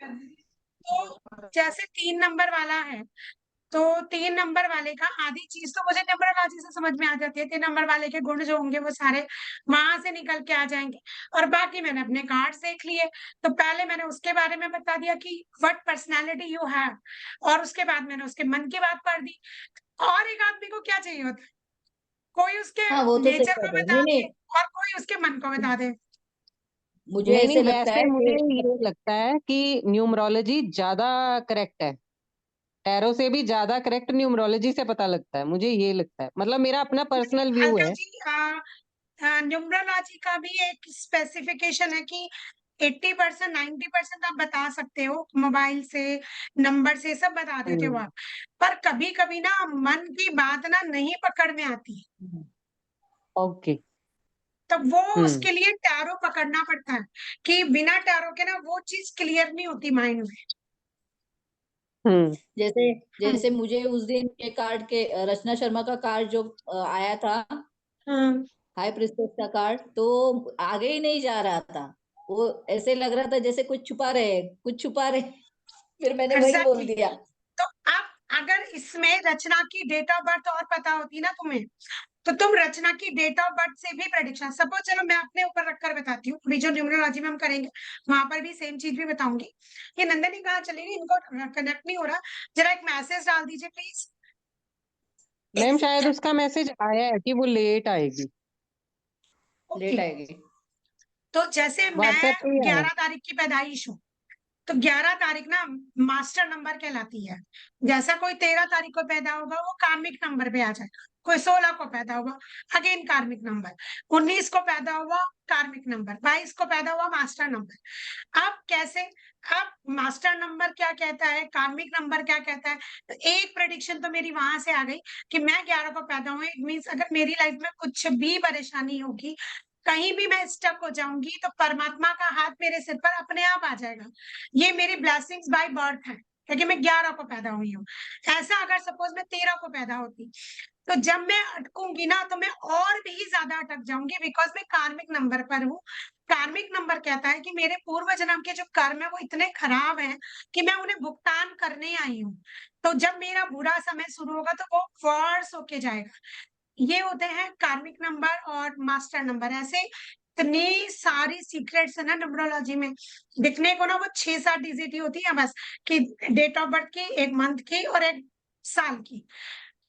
तो जैसे 3 नंबर वाला है, तो 3 नंबर वाले का आधी चीज तो मुझे न्यूमरोलॉजी से समझ में आ जाती है। 3 नंबर वाले के गुण जो होंगे वो सारे वहां से निकल के आ जाएंगे। और बाकी मैंने अपने कार्ड देख लिए, तो पहले मैंने उसके बारे में बता दिया कि व्हाट पर्सनैलिटी यू हैव, और उसके बाद मैंने उसके मन की बात पढ़ दी। और एक आदमी को क्या चाहिए होता है, कोई उसके हाँ, वो तो सही नेचर कह को रहे हैं। बता नहीं दे नहीं, और कोई उसके मन को बता दे। मुझे नहीं नहीं, ऐसे लगता वैसे है मुझे कि ये लगता है कि न्यूमरोलॉजी ज्यादा करेक्ट है। टैरो से भी ज्यादा करेक्ट न्यूमरोलॉजी से पता लगता है, मुझे ये लगता है, मतलब मेरा अपना पर्सनल व्यू अलका है। जी, न्यूमरोलॉजी का भी एक स्पेसिफिकेशन है कि 80% 90% आप बता सकते हो मोबाइल से, नंबर से, सब बता देते हो हम्म। आप। पर कभी कभी ना मन की बात ना नहीं पकड़ में आती, ओके। तो वो हम्म। उसके लिए टैरो पकड़ना पड़ता है, कि बिना टैरो के ना वो चीज क्लियर नहीं होती माइंड में। हम्म। जैसे हम्म। जैसे मुझे उस दिन के कार्ड के रचना शर्मा का कार्ड जो आया था, हम्म। हाई प्रिंसेस का कार्ड, तो आगे ही नहीं जा रहा था। वो ऐसे लग रहा था जैसे कुछ छुपा रहे, कुछ छुपा रहे। फिर मैंने वही बोल एग्जैक्टली। दिया। तो अब अगर इसमें रचना की डेट ऑफ बर्थ और पता होती ना तुम्हें, तो तुम रचना की डेट ऑफ बर्थ से भी प्रेडिक्शन, सपोज चलो मैं अपने ऊपर रखकर बताती हूँ, अभी जो न्यूमरोलॉजी में हम करेंगे वहां पर भी सेम चीज भी बताऊंगी। ये नंदनी कहाँ चली गई, इनको कनेक्ट नहीं हो रहा, जरा एक मैसेज डाल दीजिए प्लीज। मैम शायद उसका मैसेज आया है कि वो लेट आएगी। ओके। लेट आएगी। तो जैसे मैं व्हाट्सएप पे ही आया 11 तारीख की पैदाइश हूँ, तो 11 तारीख ना मास्टर नंबर कहलाती है। जैसा कोई 13 तारीख को पैदा होगा वो कार्मिक नंबर पे आ जाएगा, कोई 16 को पैदा हुआ अगेन कार्मिक नंबर, 19 को पैदा हुआ कार्मिक नंबर, 22 को पैदा हुआ मास्टर नंबर। अब कैसे, अब मास्टर नंबर क्या कहता है, कार्मिक नंबर क्या कहता है, तो एक प्रेडिक्शन तो मेरी वहां से आ गई कि मैं 11 को पैदा हुई, इट मीन्स अगर मेरी लाइफ में कुछ भी परेशानी होगी, कहीं भी मैं स्टक हो जाऊंगी, तो परमात्मा का हाथ मेरे सिर पर अपने आप आ जाएगा। ये मेरी ब्लेसिंग्स बाय बर्थ है, क्योंकि मैं 11 को पैदा हुई हूँ। ऐसा अगर सपोज मैं 13 को पैदा होती, तो जब मैं अटकूंगी ना तो मैं और भी ज्यादा अटक जाऊंगी, बिकॉज मैं कार्मिक नंबर पर हूँ। कार्मिक नंबर कहता है कि मेरे पूर्व जन्म के जो कर्म है वो इतने खराब हैं कि मैं उन्हें भुगतान करने आई हूँ। तो जब मेरा बुरा समय शुरू होगा तो वो वर्ष होके जाएगा। ये होते हैं कार्मिक नंबर और मास्टर नंबर। ऐसे इतनी सारी सीक्रेट्स है ना न्यूमरोलॉजी में, दिखने को ना वो 6-7 डिजिट ही होती है बस, कि डेट ऑफ बर्थ की, एक मंथ की और एक साल की।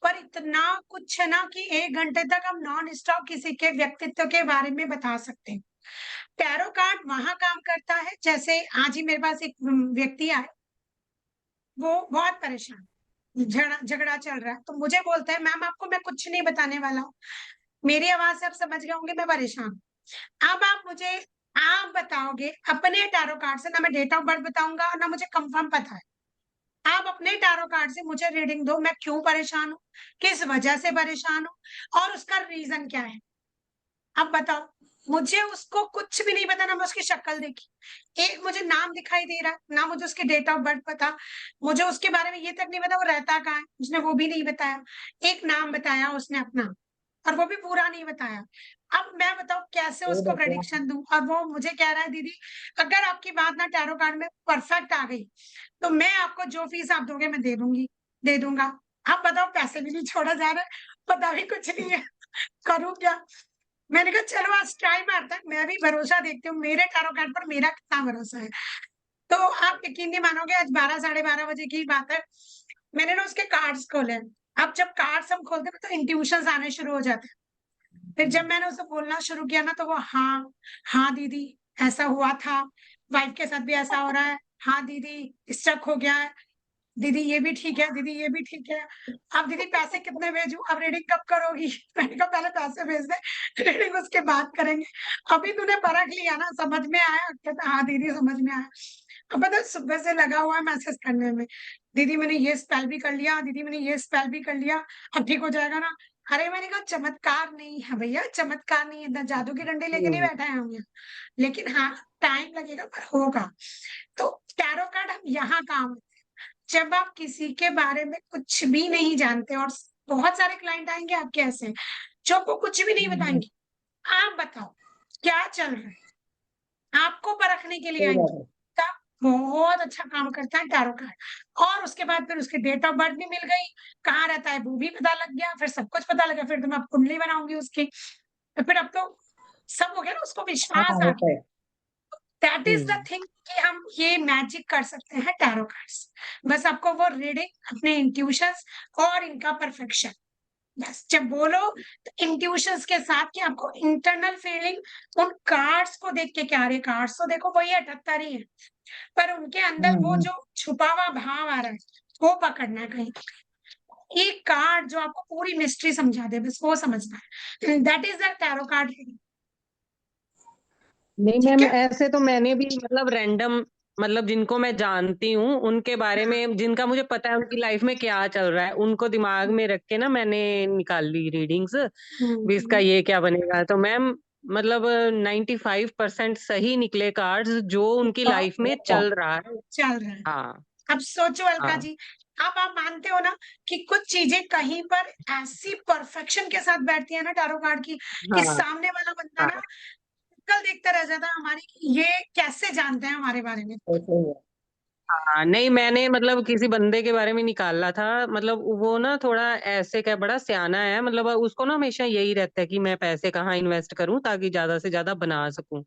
पर इतना कुछ है ना कि 1 घंटे तक हम नॉन स्टॉप किसी के व्यक्तित्व के बारे में बता सकते हैं। टैरो कार्ड वहां काम करता है, जैसे आज ही मेरे पास एक व्यक्ति आए, वो बहुत परेशान, झगड़ा चल रहा है, तो मुझे बोलता है मैम आपको मैं कुछ नहीं बताने वाला हूँ, मेरी आवाज से आप समझ गए होंगे मैं परेशान हूं। अब आप मुझे, आप बताओगे अपने टैरो कार्ड से, ना मैं डेट ऑफ बर्थ बताऊंगा और ना मुझे कंफर्म पता है, आप अपने टैरो कार्ड से मुझे रीडिंग दो, मैं क्यों परेशान हूँ, किस वजह से परेशान हूँ और उसका रीजन क्या है। अब बताओ, मुझे उसको कुछ भी नहीं पता, ना मैं उसकी शक्ल देखी, एक मुझे नाम दिखाई दे रहा, ना मुझे उसकी डेट ऑफ बर्थ पता, मुझे उसके बारे में ये तक नहीं पता वो रहता कहाँ है, उसने वो भी नहीं बताया। एक नाम बताया उसने अपना, और वो भी पूरा नहीं बताया। अब मैं बताऊं कैसे ये उसको भगवान। प्रेडिक्शन दूं, और वो मुझे कह रहा है दीदी अगर आपकी बात ना टैरो कार्ड में परफेक्ट आ गई, तो मैं आपको जो फीस आप दोगे मैं दे दूंगी, दे दूंगा। आप बताओ, पैसे भी नहीं छोड़ा जा रहा है, पता भी कुछ नहीं है, करूँ क्या। मैंने कहा चलो आज ट्राई मारता है, मैं भी भरोसा देखती हूँ मेरे टैरो कार्ड पर मेरा कितना भरोसा है। तो आप यकीन नहीं मानोगे, आज 12-12:30 बजे की बात है, मैंने ना उसके कार्ड्स खोले। अब जब कार्ड्स हम खोलते हैं तो इंट्यूशंस आने शुरू हो जाते हैं। फिर जब मैंने उसे बोलना शुरू किया ना, तो वो हाँ, हाँ दीदी ऐसा हुआ था, वाइफ के साथ भी ऐसा हो रहा है, हाँ दीदी स्टक हो गया है, दीदी ये भी ठीक है, दीदी ये भी ठीक है। अब दीदी पैसे कितने भेजूं, अब रीडिंग कब करोगी। मैंने कहा पहले पैसे भेज दे, रीडिंग उसके बाद करेंगे। अभी तूने परख लिया ना, समझ में आया, कहता हाँ दीदी समझ में आया। अब पता है, सुबह से लगा हुआ है मैसेज करने में, दीदी मैंने ये स्पेल भी कर लिया, दीदी मैंने ये स्पेल भी कर लिया, अब ठीक हो जाएगा ना। अरे मैंने कहा चमत्कार नहीं है भैया, चमत्कार नहीं है, इतना जादू की डंडे लेके नहीं बैठे हैं हम यहाँ, लेकिन हाँ टाइम लगेगा पर होगा। तो टैरो कार्ड हम यहाँ काम, जब आप किसी के बारे में कुछ भी नहीं जानते, और बहुत सारे क्लाइंट आएंगे आपके ऐसे जो आपको कुछ भी नहीं बताएंगे, आप बताओ क्या चल रहा है, आपको परखने के लिए सही आएंगे, बात है। तब बहुत अच्छा काम करता है टैरो कार्ड। और उसके बाद फिर उसकी डेट ऑफ बर्थ भी मिल गई, कहाँ रहता है वो भी पता लग गया, फिर सब कुछ पता लग गया, फिर तो मैं अब कुंडली बनाऊंगी उसकी, तो फिर अब तो सब हो गया ना, उसको हाँ विश्वास आ होता गया। है। That is the hmm thing कि हम ये मैजिक कर सकते हैं टैरो कार्ड्स। बस आपको वो रीडिंग, अपने इंट्यूशंस और इनका परफेक्शन, बस जब बोलो तो इंट्यूशंस के साथ कि आपको इंटरनल फीलिंग उन कार्ड्स को देख के, क्या रहे कार्ड्स तो देखो वही 78 ही है, पर उनके अंदर वो हम्म। जो छुपा हुआ भाव आ रहा है वो पकड़ना है कहीं। एक कार्ड जो आपको पूरी मिस्ट्री समझा दे, बस वो समझना है। That is the tarot card reading. नहीं ठीक मैम, है। ऐसे तो मैंने भी मतलब रैंडम, मतलब जिनको मैं जानती हूँ उनके बारे हाँ। में, जिनका मुझे पता है उनकी लाइफ में क्या चल रहा है, उनको दिमाग में रख के ना मैंने निकाल ली रीडिंग्स भी, इसका हम्म। ये क्या बनेगा। तो मैम मतलब 95% सही निकले कार्ड्स जो उनकी लाइफ में अच्छा। चल रहा है। चल रहा है। हाँ अब सोचो अलका हाँ जी, अब आप मानते हो ना कि कुछ चीजें कहीं पर ऐसी परफेक्शन के साथ बैठती है ना टैरो कार्ड की, कि हाँ सामने वाला बंदा हाँ ना कल देखता रह जाता है हमारी कि ये कैसे जानते हैं हमारे बारे में। ऐसे ही है। हाँ। नहीं मैंने मतलब किसी बंदे के बारे में निकाला था, मतलब वो ना थोड़ा ऐसे क्या, बड़ा सियाना है, मतलब उसको ना हमेशा यही रहता है कि मैं पैसे कहाँ इन्वेस्ट करूं ताकि ज्यादा से ज्यादा बना सकूं।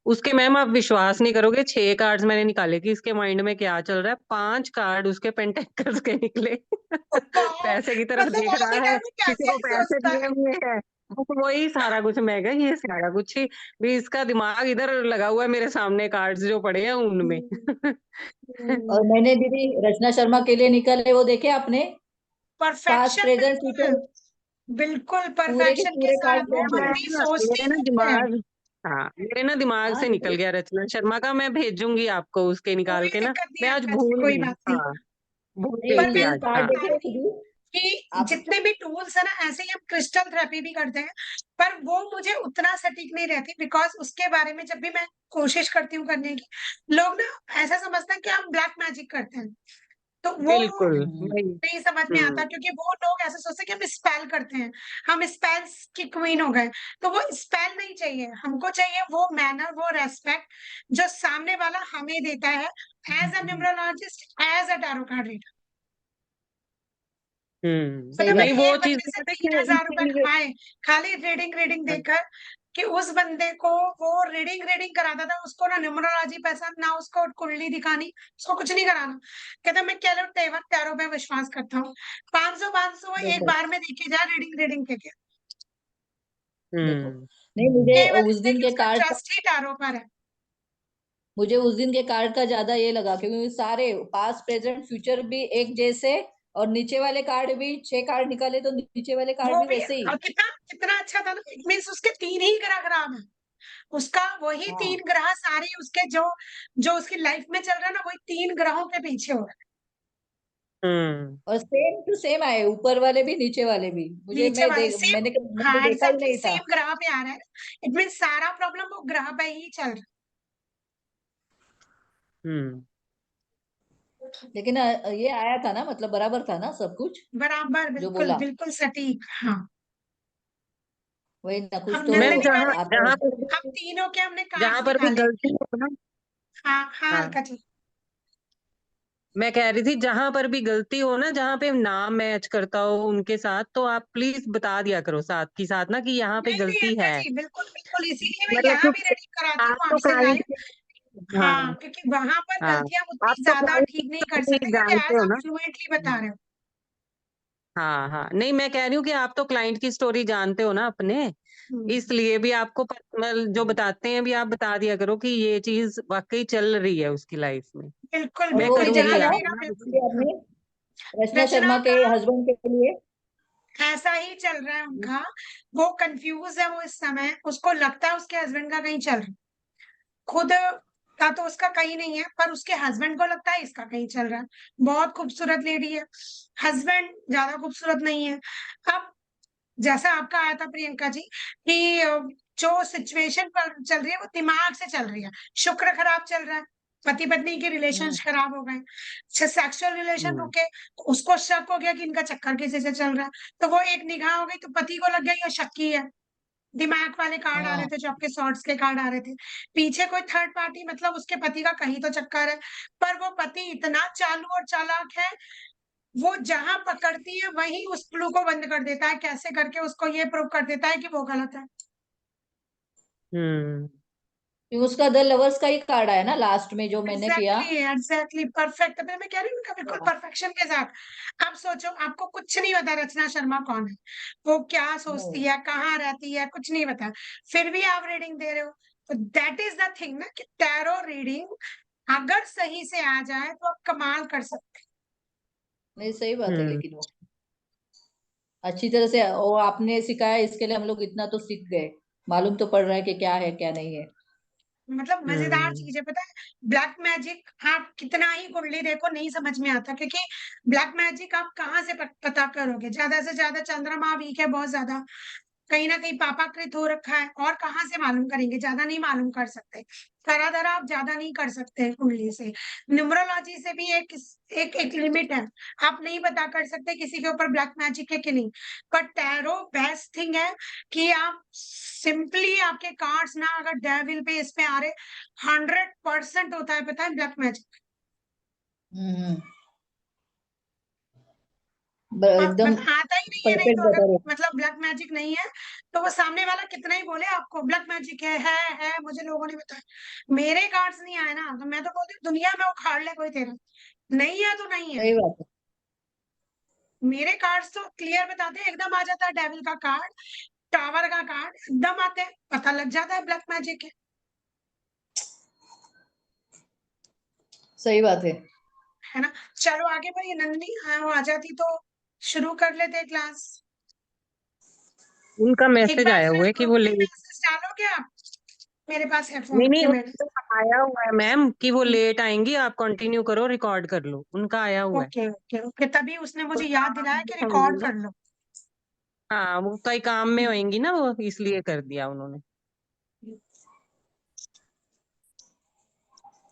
उसके मैम आप विश्वास नहीं करोगे, 6 कार्ड्स मैंने निकाले कि इसके माइंड में क्या चल रहा है, 5 कार्ड उसके पेंटेकल्स के निकले। वाओ, पैसे की तरफ मतलब देख ऐसे रहा है, टाइम में किसी कैसे को ही पैसे सोचता दिए है। हुए हैं, बस वही सारा कुछ। मैं गया ये सारा कुछ ही भी, इसका दिमाग इधर लगा हुआ है मेरे सामने, कार्ड्स जो पड़े हैं उनमें। और मैंने दीदी रचना शर्मा के लिए निकले, वो देखे आपने? पास्ट परफेक्शन, प्रेजेंट बिल्कुल फ्यूचर, बिल्कुल पूरे के परफेक्शन के पूरे साथ कार्ड वो बन गए। बंदी मेरे सोचती ना नहीं है। दिमाग, हाँ मेरे ना दिमाग हाँ से निकल दीदी, गया रचना शर्मा का, मैं भेजूंगी आपको उसके निकाल कोई के ना। दिक्कत नहीं मैं है आज अलका जी, भूल कोई गई, बात नहीं। हाँ भूल नहीं गई पर उस थी मैं दिन आज। कार्ड हाँ बता देखे रही थे थी दीदी कि आप? जितने भी टूल्स है ना, ऐसे ही हम क्रिस्टल थेरेपी भी करते हैं, पर वो मुझे उतना सटीक नहीं रहती, बिकॉज उसके बारे में जब भी मैं कोशिश करती हूँ करने की, लोग ना ऐसा समझते हैं कि हम ब्लैक मैजिक करते हैं, तो वो बिल्कुल हम्म। वही। नहीं समझ में आता, हम्म क्योंकि वो लोग ऐसे सोचते हैं कि हम स्पेल करते हैं, हम स्पेल्स की क्वीन हो गए। तो वो स्पेल नहीं चाहिए हमको, चाहिए वो मैनर, वो रेस्पेक्ट जो सामने वाला हमें देता है, as a numerologist, as a tarot card reader. पता सही मैंने नहीं बात है। वो एक चीज बंदे से पता है क्या 3,000 रुपए इसीलिए। कमाए, खाली रीडिंग रीडिंग देकर, कि उस बंदे को वो रीडिंग रीडिंग कराता था, उसको ना न्यूमरोलॉजी पसंद, ना उसको कुंडली दिखानी, उसको कुछ नहीं कराना। कहता मैं केवल टैरो पे विश्वास करता हूँ। 500 एक देखो बार में देखे जा रीडिंग रीडिंग के, देखो, हम्म नहीं मुझे केवल उस इसलिए दिन कि के उसका कार्ड, ट्रस्ट ही टैरो पर है। मुझे उस दिन के कार्ड का ज्यादा ये लगा क्योंकि सारे पास्ट प्रेजेंट फ्यूचर भी एक जैसे, और नीचे वाले कार्ड भी 6 कार्ड निकाले तो नीचे वाले कार्ड वो भी भी वैसे ही। और कितना कितना अच्छा था ना, इट मीन्स उसके 3 ही ग्रह खराब है, उसका वही हाँ 3 ग्रह सारे उसके जो जो उसकी लाइफ में चल रहा है ना, वही 3 ग्रहों के पीछे हो रहा हम्म और सेम टू सेम आए, ऊपर वाले भी नीचे वाले भी। है। मुझे नीचे वाले मैंने हाँ देखा ही एग्जैक्टली नहीं था। सेम ग्रह पे आ रहा है, इट मीन सारा प्रॉब्लम वो ग्रह पे ही चल रहा हम्म है। लेकिन ये आया था ना, मतलब बराबर था ना सब कुछ बराबर, जो बिल्कुल बोला? बिल्कुल सटीक, हाँ। वही ना, कुछ हम तो मैम नंदनी जहाँ वाले, आप। जहाँ पर हम तीनों के हमने जहाँ कार्ड्स पर भी निकाले। गलती हो ना, हाँ हाँ हाँ अलका जी। मैं कह रही थी जहां पर भी गलती हो ना, जहाँ पे नाम मैच करता हो उनके साथ, तो आप प्लीज बता दिया करो साथ की साथ ना कि यहाँ पे नहीं नहीं गलती अलका है। जी, बिल्कुल बिल्कुल, इसीलिए मैं मतलब यहाँ भी क्योंकि रेडी कराती आप हूँ तो आपसे क्लाइंट, लाइव। हाँ हाँ, क्योंकि वहां पर हाँ, गलतियां हम उतनी आप तो ज्यादा क्लाइंट ठीक नहीं कर स्टोरी सकते, क्योंकि जानते एज हो आप ना। फ्लुएंटली बता रहे हो। हाँ हाँ, नहीं मैं कह रही हूँ कि आप तो क्लाइंट की स्टोरी जानते हो ना अपने, हम्म, इसलिए भी आपको पर्सनल जो बताते हैं भी आप बता दिया करो कि ये चीज वाकई चल रही है उसकी लाइफ में। बिल्कुल और मैं वो बिल्कुल, ये जहां करूंगी वाला आप लगेगा ना बिल्कुल, ये हाँ। आपने रचना रचना शर्मा के का हस्बैंड के लिए। ऐसा ही चल रहा है उनका, वो कंफ्यूज है, वो इस समय उसको लगता है उसके हस्बैंड का कहीं चल रहा है, खुद का तो उसका कहीं नहीं है, पर उसके हस्बैंड को लगता है इसका कहीं चल रहा है। बहुत खूबसूरत लेडी है, हस्बैंड ज्यादा खूबसूरत नहीं है। अब जैसा आपका आया था प्रियंका जी, कि जो सिचुएशन पर चल रही है वो दिमाग से चल रही है, शुक्र खराब चल रहा है, पति पत्नी के रिलेशन हम्म। खराब हो गए, सेक्सुअल रिलेशन हम्म रुके, तो उसको शक हो गया कि इनका चक्कर किसी से चल रहा है, तो वो एक निगाह हो गई तो पति को लग गया ये शक्की है, दिमाग वाले कार्ड आ रहे हाँ थे, जो आपके सॉर्ट्स के कार्ड आ रहे थे। पीछे कोई थर्ड पार्टी, मतलब उसके पति का कहीं तो चक्कर है, पर वो पति इतना चालू और चालाक है, वो जहां पकड़ती है वहीं उस क्लू को बंद कर देता है, कैसे करके उसको ये प्रूव कर देता है कि वो गलत है। हम्म। क्योंकि उसका द लवर्स का ही कार्ड आया ना लास्ट में जो मैंने किया। Exactly perfect. मैं कह रही हूँ उनका बिल्कुल हाँ, परफेक्शन के साथ। अब सोचो, आपको कुछ नहीं पता रचना शर्मा कौन है, वो क्या सोचती नहीं है, कहाँ रहती है, कुछ नहीं पता, फिर भी आप रीडिंग दे रहे हो। तो दैट इज द थिंग ना, कि टैरो रीडिंग अगर सही से आ जाए तो आप कमाल कर सकते नहीं, सही बात है, हम्म। लेकिन वो अच्छी तरह से वो आपने सिखाया, इसके लिए हम लोग इतना तो सीख गए, मालूम तो पड़ रहा है कि क्या है क्या नहीं है। हो। मतलब मजेदार हम्म। चीज है, पता है। ब्लैक मैजिक आप कितना ही कुंडली देखो नहीं समझ में आता, क्योंकि ब्लैक मैजिक आप कहाँ से पता करोगे। ज्यादा से ज्यादा चंद्रमा वीक है बहुत ज्यादा, कहीं ना कहीं पापाकृत हो रखा है, और कहाँ से मालूम करेंगे, ज्यादा नहीं मालूम कर सकते। करा धरा आप ज्यादा नहीं कर सकते कुंडली से। न्यूमरोलॉजी से भी एक लिमिट है, आप नहीं पता कर सकते किसी के ऊपर ब्लैक मैजिक है कि नहीं। पर टैरो बेस्ट थिंग है, कि आप सिंपली आपके कार्ड्स ना अगर डेविल पे इस पे आ रहे, 100% होता है, पता है, ब्लैक मैजिक। हम्म। बस एकदम आता ही नहीं है, नहीं परफेक्ट तो अगर बता रहे मतलब ब्लैक मैजिक नहीं है, तो वो सामने वाला कितना ही बोले आपको ब्लैक मैजिक है, मुझे लोगों ने बताया। मेरे कार्ड्स नहीं आए ना, तो मैं तो बोलती हूँ दुनिया में उखाड़ ले कोई तेरा, नहीं है तो नहीं हो। है। सही बात है। मेरे कार्ड्स तो क्लियर बताते हैं, एकदम आ जाता है डेविल का कार्ड, टावर का कार्ड एकदम आते हैं, पता लग जाता है ब्लैक मैजिक सही बात है। है ना। चलो आगे बढ़िए, नंदिनी वो आ जाती तो शुरू कर लेते क्लास। उनका एक मैसेज बार आया हुआ फिर है कि ग्रुप वो में लेट। मैसेज डालोगे आप, मेरे पास हेडफोन नहीं नहीं, रखे मैंने। उनका आया हुआ है मैम कि वो लेट आएंगी, आप कंटिन्यू करो, रिकॉर्ड कर लो, उनका आया हुआ है। ओके ओके ओके, तभी उसने तो मुझे याद काम दिलाया में कि होंगी रिकॉर्ड ना। कर लो। हाँ, वो कई काम में होंगी ना, वो इसलिए कर दिया उन्होंने।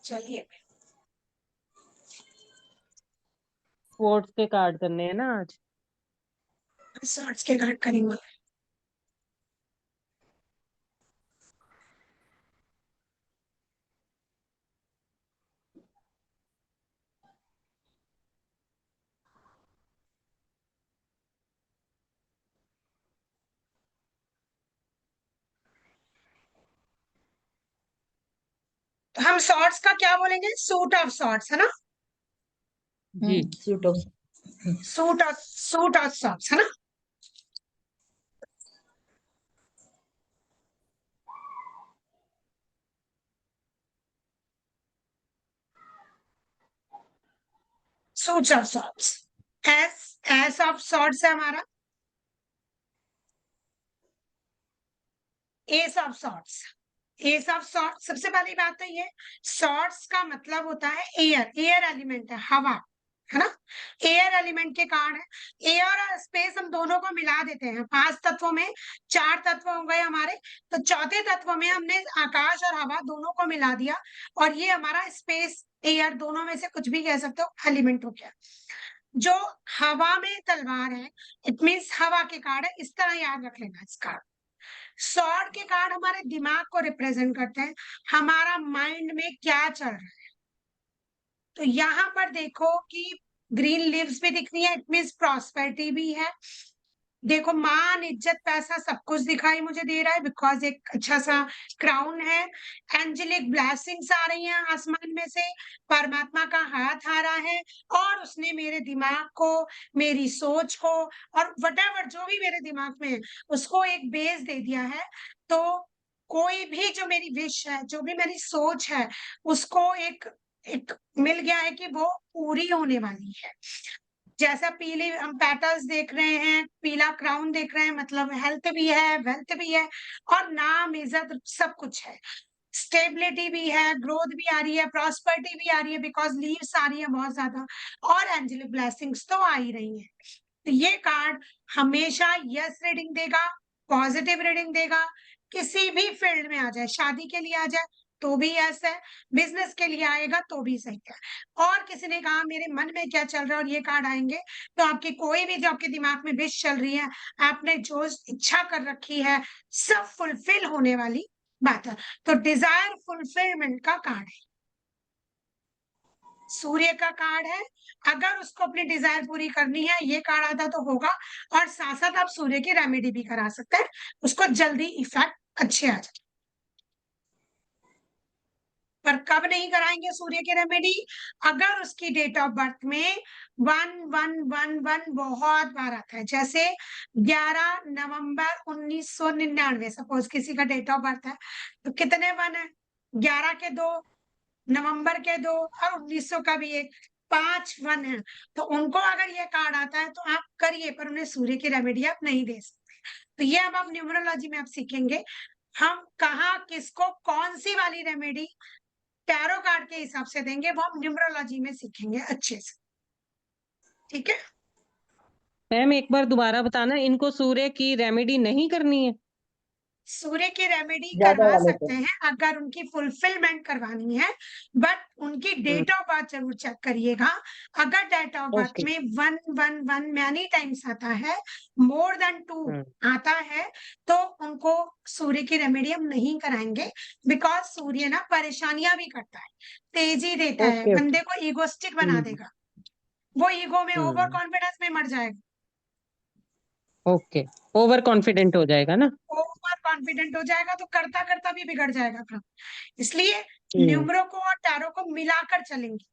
चलिए, स्पोर्ट्स के कार्ड करने हैं ना आज। सर्च के कार्ड करेंगे। तो हम शॉर्ट्स का क्या बोलेंगे, सूट ऑफ शॉर्ट्स है ना, जी। Suit of. Suit of shorts है ना। Suit of shorts, ace of shorts है हमारा, ace of shorts. Ace of shorts, सबसे पहली बात तो ये, शॉर्ट्स का मतलब होता है एयर, एयर एलिमेंट है, हवा है ना। एयर एलिमेंट के कार्ड है, एयर और स्पेस हम दोनों को मिला देते हैं। 5 तत्वों में 4 तत्व हो गए हमारे, तो चौथे तत्व में हमने आकाश और हवा दोनों को मिला दिया, और ये हमारा स्पेस एयर दोनों में से कुछ भी कह सकते हो, एलिमेंट हो गया। जो हवा में तलवार है, इट मीन्स हवा के कार्ड है, इस तरह याद रख लेना इसका। स्वॉर्ड के कार्ड हमारे दिमाग को रिप्रेजेंट करते हैं, हमारा माइंड में क्या चल रहा है। तो यहाँ पर देखो कि ग्रीन लीव्स भी दिख रही है, इट मीन्स प्रॉस्पेरिटी भी है। देखो मान इज्जत पैसा सब कुछ दिखाई मुझे दे रहा है, बिकॉज एक अच्छा सा क्राउन है। एंजेलिक ब्लेसिंग्स आ रही हैं आसमान में से, परमात्मा का हाथ आ रहा है, और उसने मेरे दिमाग को, मेरी सोच को, और वटेवर जो भी मेरे दिमाग में है, उसको एक बेस दे दिया है। तो कोई भी जो मेरी विश है, जो भी मेरी सोच है, उसको एक एक मिल गया है कि वो पूरी होने वाली है। जैसा पीले हम पैटर्न्स देख रहे हैं, पीला क्राउन देख रहे हैं, मतलब हेल्थ भी है, वेल्थ भी है, और नाम इज्जत सब कुछ है। स्टेबिलिटी भी है, ग्रोथ भी आ रही है, प्रॉस्पेरिटी भी आ रही है, बिकॉज लीव्स आ रही है बहुत ज्यादा, और एंजेलिक ब्लेसिंग्स तो आ ही रही है। तो ये कार्ड हमेशा यस रीडिंग देगा, पॉजिटिव रीडिंग देगा, किसी भी फील्ड में आ जाए, शादी के लिए आ जाए तो भी यस है, बिजनेस के लिए आएगा तो भी सही है। और किसी ने कहा मेरे मन में क्या चल रहा है और ये कार्ड आएंगे, तो आपकी कोई भी जो आपके दिमाग में विश चल रही है, आपने जो इच्छा कर रखी है, सब फुलफिल होने वाली बात है। तो डिजायर फुलफिलमेंट का कार्ड है, सूर्य का कार्ड है। अगर उसको अपनी डिजायर पूरी करनी है, ये कार्ड आता तो होगा। और साथ साथ आप सूर्य की रेमेडी भी करा सकते हैं, उसको जल्दी इफेक्ट अच्छे आ जाए। पर कब नहीं कराएंगे सूर्य की रेमेडी? अगर उसकी डेट ऑफ बर्थ में 1111 बहुत बार आता है, जैसे 11 नवंबर 1999, सपोज किसी का डेट ऑफ बर्थ है, तो कितने 1 है? 11 के 2, नवंबर के 2 और 1900 का भी एक, 5 1 है। तो उनको अगर ये कार्ड आता है तो आप करिए, पर उन्हें सूर्य की रेमेडी आप नहीं दे सकते। तो ये अब आप न्यूमरोलॉजी में आप सीखेंगे, हम कहाँ किसको कौन सी वाली रेमेडी टैरो कार्ड के हिसाब से देंगे, वो हम न्यूमरोलॉजी में सीखेंगे अच्छे से। ठीक है, मैम एक बार दोबारा बताना, इनको सूर्य की रेमेडी नहीं करनी है? सूर्य की रेमेडी ज्यादा करवा वाले को। सकते हैं अगर उनकी फुलफिलमेंट करवानी है, बट उनकी डेट ऑफ बर्थ जरूर चेक करिएगा। अगर डेट ऑफ बर्थ ओके। में 111 मैनी टाइम्स आता है, मोर देन 2 आता है, तो उनको सूर्य की रेमेडी हम नहीं कराएंगे। बिकॉज सूर्य ना परेशानियां भी करता है, तेजी देता है, ओके। बंदे को ईगोस्टिक बना देगा, वो ईगो में ओवर हम्म। कॉन्फिडेंस में मर जाएगा, ओके। ओवर कॉन्फिडेंट हो जाएगा ना? ओवर कॉन्फिडेंट हो जाएगा, तो करता करता भी बिगड़ जाएगा काम। इसलिए हम्म। न्यूमरो को और टैरो को मिलाकर चलेंगे,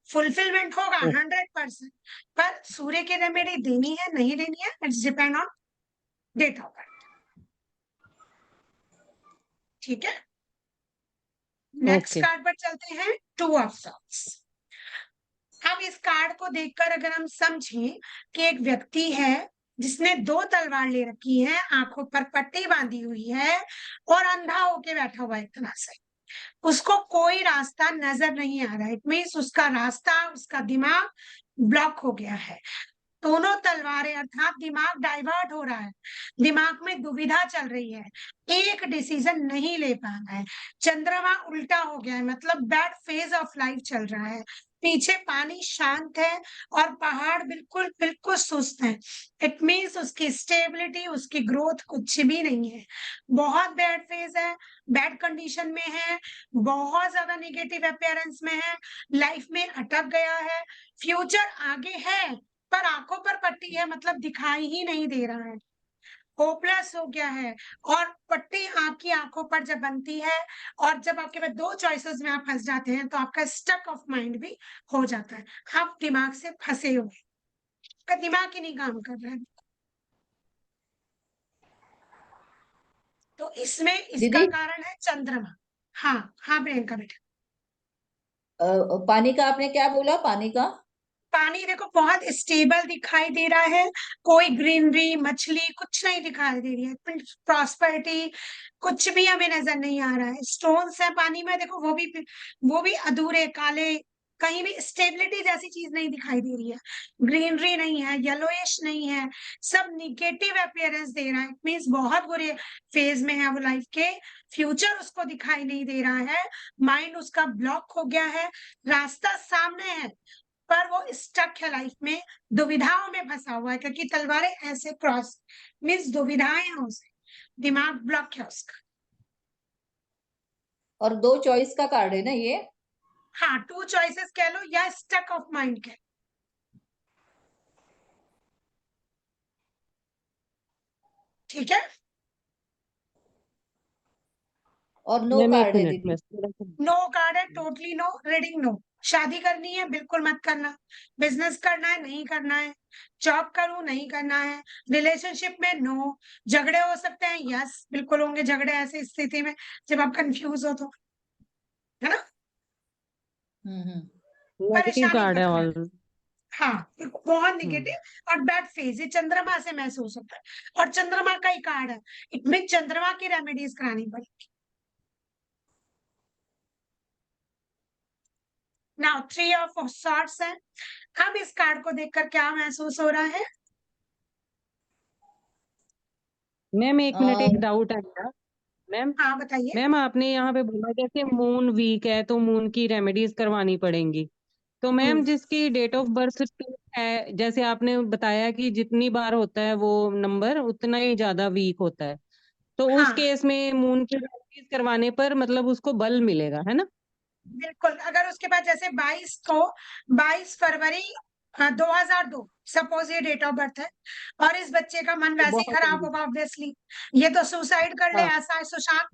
फुलफिलमेंट होगा ओ- 100%। पर सूर्य की रेमेडी देनी है नहीं देनी है, it's depend on date of birth. ठीक है, नेक्स्ट ओके। कार्ड पर चलते हैं, 2 ऑफ सॉर्ड्स। अब इस कार्ड को देखकर अगर हम समझें कि एक व्यक्ति है जिसने 2 तलवार ले रखी है, आंखों पर पट्टी बांधी हुई है और अंधा होके बैठा हुआ है एक तरह से, उसको कोई रास्ता नजर नहीं आ रहा है। इट मीन्स उसका रास्ता, उसका दिमाग ब्लॉक हो गया है। दोनों तलवारें अर्थात दिमाग डाइवर्ट हो रहा है, दिमाग में दुविधा चल रही है, एक डिसीजन नहीं ले पा रहा है, चंद्रमा उल्टा हो गया है, मतलब बैड फेज ऑफ लाइफ चल रहा है, पीछे पानी शांत है और पहाड़ बिल्कुल बिल्कुल सुस्त है। इट मीन्स उसकी स्टेबिलिटी, उसकी ग्रोथ कुछ भी नहीं है, बहुत बैड फेज है, बैड कंडीशन में है, बहुत ज्यादा नेगेटिव अपियरेंस में है, लाइफ में अटक गया है। फ्यूचर आगे है पर आंखों पर पट्टी है, मतलब दिखाई ही नहीं दे रहा है, होपलेस हो गया है। और पट्टी आपकी आंखों पर जब बनती है और जब आपके पास 2 चॉइसेस में आप फंस जाते हैं, तो आपका स्टक ऑफ माइंड भी हो जाता है, आप दिमाग से फंसे हुए, आपका दिमाग ही नहीं काम कर रहा है। तो इसमें इसका दीदी, कारण है चंद्रमा। हाँ हाँ प्रियंका बेटा। पानी का आपने क्या बोला? पानी का? पानी देखो बहुत स्टेबल दिखाई दे रहा है, कोई ग्रीनरी मछली कुछ नहीं दिखाई दे रही है, प्रॉस्पेरिटी कुछ भी हमें नजर नहीं आ रहा है। स्टोन्स है पानी में देखो, वो भी अधूरे काले, कहीं भी स्टेबिलिटी जैसी चीज नहीं दिखाई दे रही है, ग्रीनरी नहीं है, येलोइश नहीं है, सब निगेटिव अपियरेंस दे रहा है। मीन्स बहुत बुरे फेज में है वो लाइफ के, फ्यूचर उसको दिखाई नहीं दे रहा है, माइंड उसका ब्लॉक हो गया है, रास्ता सामने है पर वो स्टक है लाइफ में, दुविधाओं में फंसा हुआ है, क्योंकि तलवारें ऐसे क्रॉस मीन्स दुविधाएं हैं उसे, दिमाग ब्लॉक है उसका। और 2 चॉइस का कार्ड है ना ये? हाँ 2 चॉइसेस कह लो या स्टक ऑफ माइंड कह लो। ठीक है, और नो मैम एक कार्ड है मिनट दीदी। में थोड़ा सा। नो कार्ड है, टोटली नो, रीडिंग नो। शादी करनी है बिल्कुल मत करना, बिजनेस करना है नहीं करना है, जॉब करूं नहीं करना है, रिलेशनशिप में नो, झगड़े हो सकते हैं यस बिल्कुल होंगे झगड़े ऐसी स्थिति में जब आप कंफ्यूज हो तो, है ना, हम्म। नेगेटिव परेशानी कार्ड है कर रहा है। ऑल। हाँ बहुत हम्म। निगेटिव और बैड फेज, ये चंद्रमा से महसूस होता है और चंद्रमा का ही कार्ड है, इसमें चंद्रमा की रेमेडीज करानी पड़ेगी। नाउ 3 ऑफ सॉर्ड्स है। अब इस कार्ड को देखकर क्या महसूस हो रहा है? मैम एक मिनट, एक डाउट है मेरा। मैम हाँ बताइए। मैम आपने यहाँ पे बोला जैसे मून वीक है तो मून की रेमेडीज करवानी पड़ेंगी। तो मैम हम्म, जिसकी डेट ऑफ बर्थ 2 है, जैसे आपने बताया कि जितनी बार होता है वो नंबर उतना ही ज्यादा वीक होता है, तो उस हाँ केस में मून की रेमेडीज करवाने पर मतलब उसको बल मिलेगा, है ना? बिल्कुल। अगर उसके बाद जैसे 22 फरवरी 2002 सपोज ये डेट ऑफ बर्थ है, और इस बच्चे का मन तो वैसे ही बहुत खराब जल्दी। होगा ऑब्वियसली, ये तो सुसाइड कर ले, हाँ। ऐसा है सुशांत।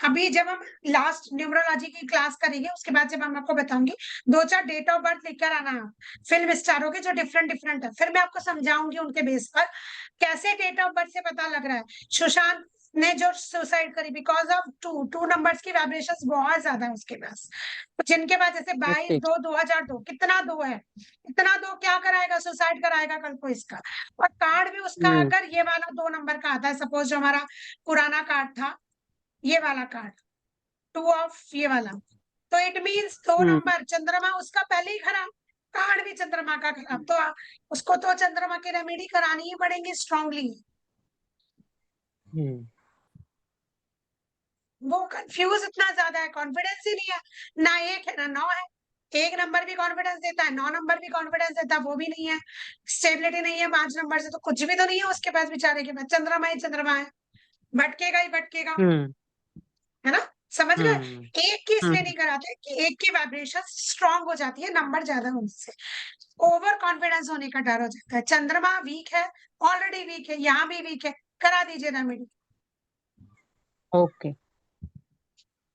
अभी जब हम लास्ट न्यूमरोलॉजी की क्लास करेंगे उसके बाद जब हम आपको बताऊंगी, 2-4 डेट ऑफ बर्थ लेकर आना फिल्म स्टारों के जो डिफरेंट डिफरेंट है, फिर मैं आपको समझाऊंगी उनके बेस पर कैसे डेट ऑफ बर्थ से पता लग रहा है। सुशांत ने जो सुसाइड करी बिकॉज ऑफ टू नंबर्स की वाइब्रेशंस बहुत ज्यादा है उसके पास। जिनके पास जैसे बाईस ओके। दो 2002 कितना दो है, इतना दो क्या कराएगा, सुसाइड कराएगा कल को इसका। और कार्ड भी उसका हम्म। अगर ये वाला 2 नंबर का आता है, सपोज जो हमारा पुराना कार्ड था, ये वाला कार्ड 2 ऑफ ये वाला, तो इट मीन्स दो हम्म। नंबर चंद्रमा उसका पहले ही खराब, कार्ड भी चंद्रमा का खराब, तो उसको तो चंद्रमा की रेमेडी करानी ही पड़ेगी स्ट्रांगली। हम्म। वो कंफ्यूज इतना ज्यादा है, कॉन्फिडेंस ही नहीं है, ना 1 है ना 9 है। 1 नंबर भी कॉन्फिडेंस देता है, 9 नंबर भी कॉन्फिडेंस देता है, वो भी नहीं है। स्टेबिलिटी नहीं है 5 नंबर से, तो कुछ भी तो नहीं है उसके पास बेचारे के पास, चंद्रमा ही चंद्रमा है, भटकेगा ही भटकेगा, हम्म। है ना। समझ गए। हम्म। एक की इसलिए हम्म। नहीं कराते कि एक की वाइब्रेशन स्ट्रांग हो जाती है, नंबर ज्यादा होने से ओवर कॉन्फिडेंस होने का डर हो जाता है। चंद्रमा वीक है, ऑलरेडी वीक है, यहाँ भी वीक है, करा दीजिए रेमेडी। ओके।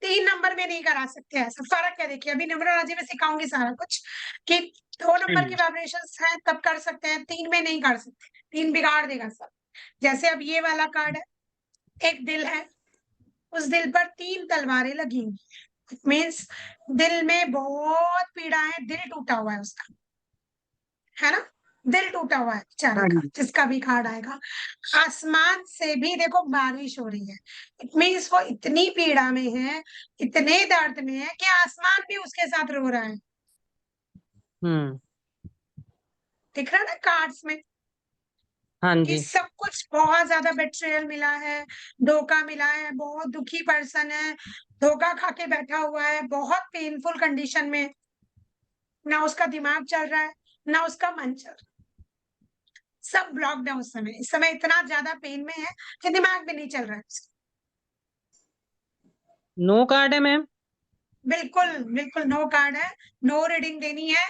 3 नंबर में नहीं करा सकते, ऐसा फर्क है। देखिए अभी न्यूमरोलॉजी में सिखाऊंगी सारा कुछ कि 2 नंबर की हम्म। वाइब्रेशंस हैं तब कर सकते हैं, 3 में नहीं कर सकते, 3 बिगाड़ देगा सब। जैसे अब ये वाला कार्ड है, एक दिल है, उस दिल पर 3 तलवारें लगी हुई, मीन्स दिल में बहुत पीड़ा है, दिल टूटा हुआ है उसका, है ना। दिल टूटा हुआ है बेचारे हाँ का, जी। जिसका भी कार्ड आएगा। आसमान से भी देखो बारिश हो रही है, इट मीन्स वो इतनी पीड़ा में है, इतने दर्द में है कि आसमान भी उसके साथ रो रहा है। हम्म। दिख रहा है ना कार्ड्स में हाँ कि जी। सब कुछ बहुत ज्यादा बेट्रेयल मिला है, धोखा मिला है, बहुत दुखी पर्सन है, धोखा खा के बैठा हुआ है, बहुत पेनफुल कंडीशन में, ना उसका दिमाग चल रहा है ना उसका मन चल रहा है, सब ब्लॉक्ड है उस समय। इस समय इतना ज्यादा पेन में है कि दिमाग भी नहीं चल रहा है उसका। नो कार्ड है मैम। बिल्कुल बिल्कुल नो कार्ड है, नो रीडिंग देनी है।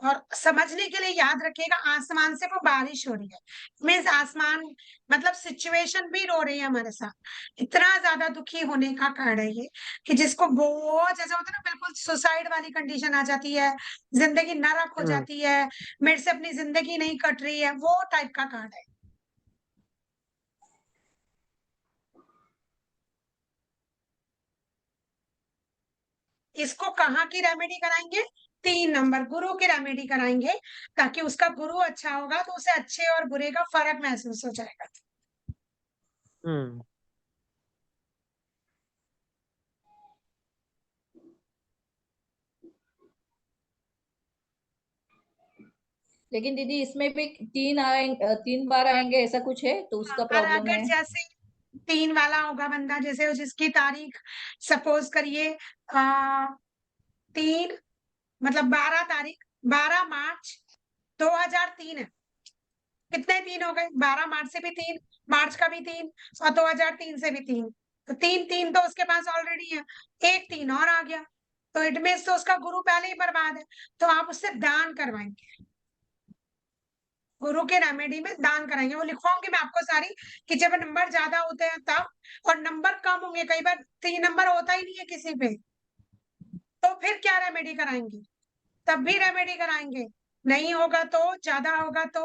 और समझने के लिए याद रखिएगा, आसमान से वो बारिश हो रही है, मीन्स आसमान मतलब सिचुएशन भी रो रही है हमारे साथ। इतना ज्यादा दुखी होने का कारण है ये कि जिसको बहुत जैसा होता है ना, बिल्कुल सुसाइड वाली कंडीशन आ जाती है, जिंदगी नरक हो हम्म। जाती है, मेरे से अपनी जिंदगी नहीं कट रही है, वो टाइप का कार्ड है। इसको कहाँ की रेमेडी कराएंगे? 3 नंबर गुरु की रेमेडी कराएंगे, ताकि उसका गुरु अच्छा होगा तो उसे अच्छे और बुरे का फर्क महसूस हो जाएगा। हम्म। लेकिन दीदी इसमें भी 3 बार आएंगे ऐसा कुछ है, तो हाँ, उसका और प्रॉब्लम अगर है। जैसे 3 वाला होगा बंदा, जैसे जिसकी तारीख सपोज करिए 3 मतलब 12 तारीख, 12 मार्च 2003 है। कितने 3 हो गए? 12 मार्च से भी 3, मार्च का भी 3, और 2003 से भी 3, तो 3 3 तो उसके पास ऑलरेडी है, एक 3 और आ गया, तो इट मीन्स तो उसका गुरु पहले ही बर्बाद है। तो आप उससे दान करवाएंगे, गुरु के रेमेडी में दान कराएंगे, वो लिखवाऊंगी मैं आपको सारी, कि जब नंबर ज्यादा होते हैं तब, और नंबर कम होंगे, कई बार 3 नंबर होता ही नहीं है किसी पे, तो फिर क्या रेमेडी कराएंगे? तब भी रेमेडी कराएंगे, नहीं होगा तो, ज्यादा होगा तो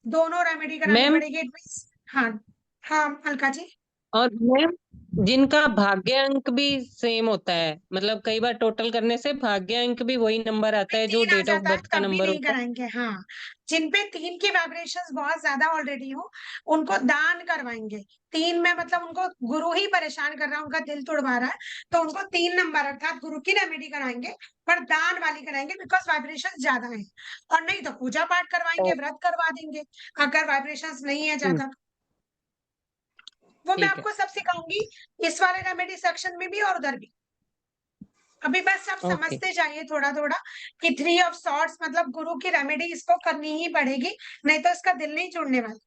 दोनों रेमेडी करानी मैम पड़ेगी, इट मीन्स। हाँ हाँ अलका जी। और मैम जिनका भाग्य अंक भी सेम होता है, मतलब कई बार टोटल करने से भाग्य अंक भी वही नंबर आता भी है जो 3 आ डेट ऑफ जाता है बर्थ का तब भी नंबर नहीं होता है। कराएंगे। हाँ, जिन पे 3 की वाइब्रेशंस बहुत ज्यादा ऑलरेडी हो उनको दान करवाएंगे। 3 में मतलब उनको गुरु ही परेशान कर रहा है, उनका दिल तुड़वा रहा है, तो उनको 3 नंबर अर्थात गुरु की रेमेडी कराएंगे, पर दान वाली कराएंगे बिकॉज वाइब्रेशंस ज्यादा है। और नहीं तो पूजा पाठ करवाएंगे, ओ, व्रत करवा देंगे अगर वाइब्रेशंस नहीं है हम्म, ज्यादा। वो मैं ठीक है। आपको सब सिखाऊंगी, इस वाले रेमेडी सेक्शन में भी और उधर भी। अभी बस आप ओके। समझते जाइए थोड़ा थोड़ा कि 3 ऑफ सॉर्ट्स मतलब गुरु की रेमेडी इसको करनी ही पड़ेगी, नहीं तो इसका दिल नहीं जुड़ने वाला।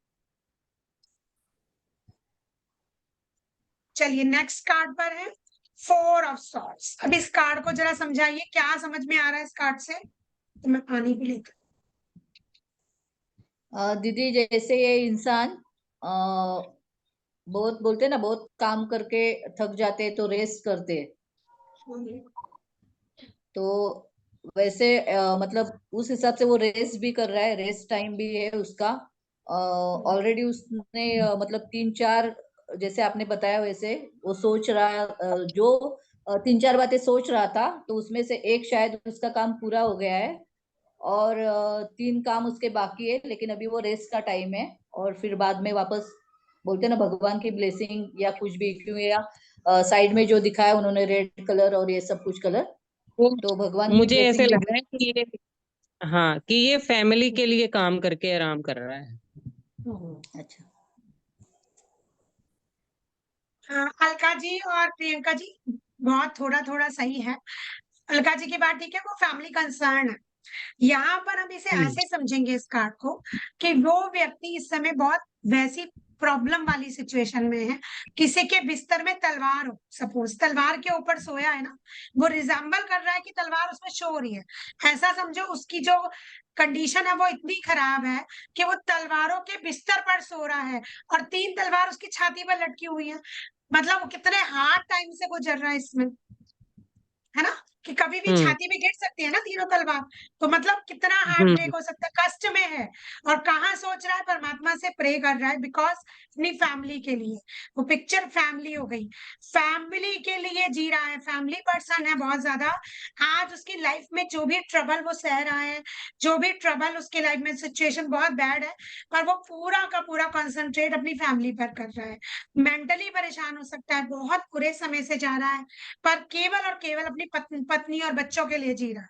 चलिए नेक्स्ट कार्ड पर है 4 ऑफ सॉर्ट्स। अब इस कार्ड को जरा समझाइए, क्या समझ में आ रहा है इस कार्ड से। तो मैं पानी भी लेती दीदी जैसे ये इंसान बहुत बोलते हैं ना, बहुत काम करके थक जाते हैं तो रेस्ट करते हैं। हूँ। तो वैसे मतलब उस हिसाब से वो रेस्ट भी कर रहा है, रेस्ट टाइम भी है उसका। ऑलरेडी उसने मतलब 3-4, जैसे आपने बताया वैसे वो सोच रहा जो 3-4 बातें सोच रहा था, तो उसमें से एक शायद उसका काम पूरा हो गया है, और 3 काम उसके बाकी है, लेकिन अभी वो रेस्ट का टाइम है। और फिर बाद में वापस बोलते हैं ना भगवान की ब्लेसिंग या कुछ भी, क्यों या साइड में जो दिखाया उन्होंने रेड कलर और ये सब कुछ कलर, वो तो भगवान की मुझे ऐसे ब्लेसिंग भी। लग रहा है कि ये, हाँ, कि ये फैमिली के लिए काम करके आराम कर रहा है। अच्छा। हाँ, अलका जी और प्रियंका जी बहुत थोड़ा थोड़ा सही है। अलका जी की बात ठीक है, वो फैमिली कंसर्न है। यहाँ पर हम इसे हम्म ऐसे समझेंगे इस कार्ड को कि वो व्यक्ति इस समय बहुत वैसी प्रॉब्लम वाली सिचुएशन में है। किसी के बिस्तर में तलवार हो, सपोज तलवार के ऊपर सोया है ना, वो रिजेंबल कर रहा है कि तलवार उसमें शो हो रही है। ऐसा समझो उसकी जो कंडीशन है वो इतनी खराब है कि वो तलवारों के बिस्तर पर सो रहा है और 3 तलवार उसकी छाती पर लटकी हुई है। मतलब वो कितने हार्ड टाइम से गुजर रहा है इसमें, है ना, कि कभी भी हम्म छाती पे गिर सकती है ना तीनों तलवार। तो मतलब कितना हार्ट हम्म ब्रेक हो सकता है, कष्ट में है। और कहाँ सोच रहा है, परमात्मा से प्रे कर रहा है बिकॉज अपनी फैमिली के लिए। वो पिक्चर फैमिली हो गई, फैमिली के लिए जी रहा है, फैमिली पर्सन है बहुत ज्यादा। आज उसकी लाइफ में जो भी ट्रबल वो सह रहा है, जो भी ट्रबल उसकी लाइफ में सिचुएशन बहुत बैड है, पर वो पूरा का पूरा कंसंट्रेट अपनी फैमिली पर कर रहा है। मेंटली परेशान हो सकता है, बहुत बुरे समय से जा रहा है, पर केवल और केवल अपनी पत्नी और बच्चों के लिए जी रहा है।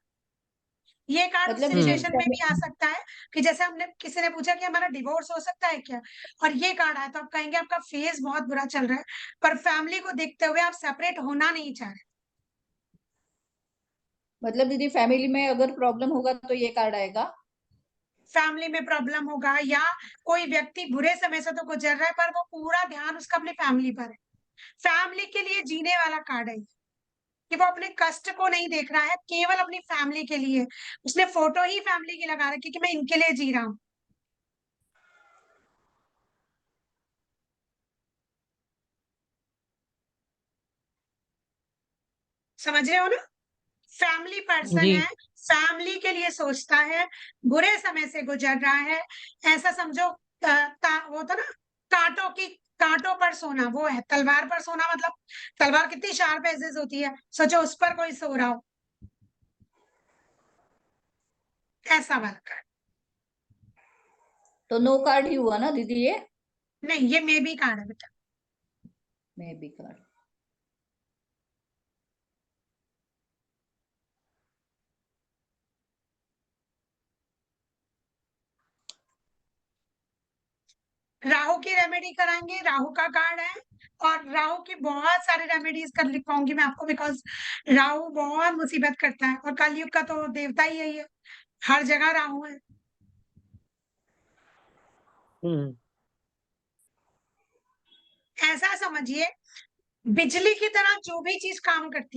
ये कार्ड उस मतलब दीदी हम्म सिचुएशन में भी आ सकता है कि जैसे हमने किसी ने पूछा कि हमारा डिवोर्स हो सकता है क्या, और ये कार्ड आया तो आप कहेंगे आपका फेस बहुत बुरा चल रहा है, पर फैमिली को देखते हुए आप सेपरेट होना नहीं चाह रहे। मतलब दीदी फैमिली में अगर प्रॉब्लम होगा तो ये कार्ड आएगा। फैमिली में प्रॉब्लम होगा या कोई व्यक्ति बुरे समय से तो गुजर रहा है, पर वो पूरा ध्यान उसका अपनी फैमिली पर है। फैमिली के लिए जीने वाला कार्ड है कि वो अपने कष्ट को नहीं देख रहा है, केवल अपनी फैमिली के लिए। उसने फोटो ही फैमिली की लगा रखी कि मैं इनके लिए जी रहा हूँ। समझ रहे हो ना, फैमिली पर्सन जी। है, फैमिली के लिए सोचता है, बुरे समय से गुजर रहा है। ऐसा समझो वो था ना, कांटों की, कांटों पर सोना वो है, तलवार पर सोना मतलब तलवार कितनी शार्प एजेस होती है, सोचो उस पर कोई सो रहा हो, ऐसा वाला कार्ड। तो नो कार्ड ही हुआ ना दीदी ये। नहीं, ये मे बी कार्ड है बेटा। May be card. राहु की रेमेडी कराएंगे, राहु का कार्ड है। और राहु की बहुत सारे रेमेडीज कर लिख पाऊंगी मैं आपको बिकॉज राहु बहुत मुसीबत करता है, और कलयुग का तो देवता ही यही है, हर जगह राहु है। हम्म ऐसा समझिए बिजली की तरह जो भी चीज काम करती है